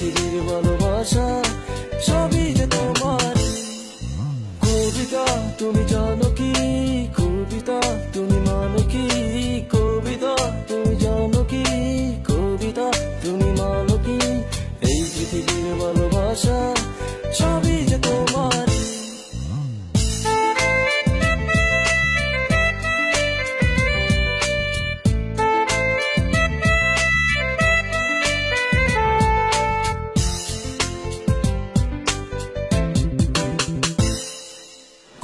পৃথিবীর ভালোবাসা সবই যে তোমার। কবিতা তুমি জানো কি, কবিতা তুমি মানো কি, কবিতা তুমি জানো কি, কবিতা তুমি মানো কি, এই পৃথিবীর ভালোবাসা সবই যে তোমার।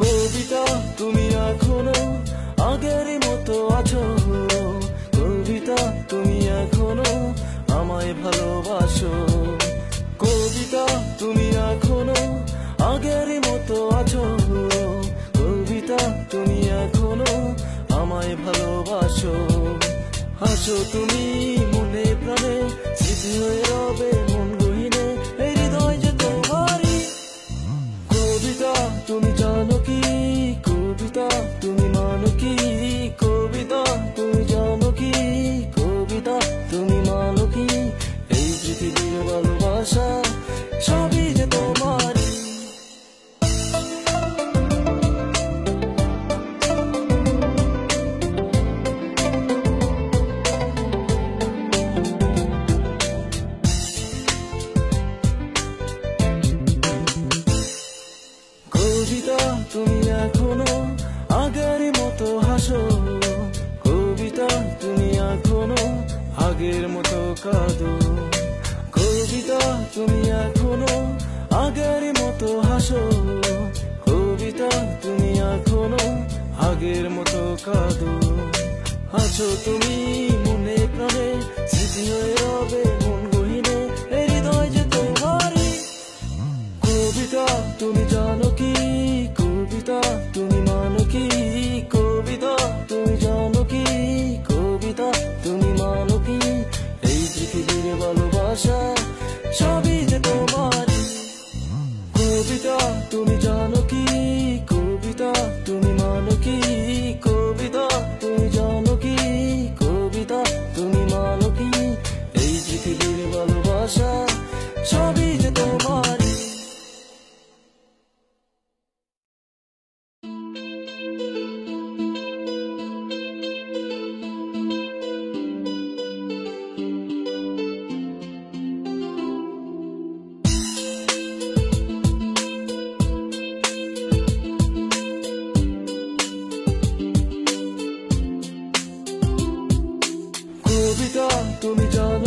কবিতা তুমি এখনো আগের মতো আছো, কবিতা তুমি এখনো আমায় ভালোবাসো, কবিতা তুমি এখনো আগের মতো আছো, কবিতা তুমি এখনো আমায় ভালোবাসো। হাসো তুমি মনে প্রাণে, স্মৃতি হয়ে রবে মন গহীনে, এই হৃদয় যে তোমারই। কবিতা তুমি জানো কি, কবিতা তুমি মানো কি, কবিতা তুমি জানো কি, কবিতা তুমি মানো কি, এই পৃথিবীর ভালোবাসা সবই যে তোমারই। কবিতা তুমি এখনো আগের মতো হাসো, কবিতা তুমি এখনো আগের মতো কাঁদো, কবিতা তুমি এখনো আগের মতো হাসো, কবিতা তুমি এখনো আগের মতো কাঁদো। হাসো তুমি মনে প্রাণে, স্মৃতি হয়ে রবে মন গহীনে, এই হৃদয় যে তোমারই। কবিতা তুমি জানো কি, কবিতা তুমি মানো কি, কবিতা তুমি জানো কি, কবিতা তুমি মানো কি, এই পৃথিবীর ভালোবাসা সবই যে তোমারই। কবিতা তুমি জানো কি, কবিতা তুমি মানো কি, কবিতা তুমি জানো কি, কবিতা তুমি মানো কি, এই পৃথিবীর ভালোবাসা সবই যে তোমারই। কবিতা তুমি জানো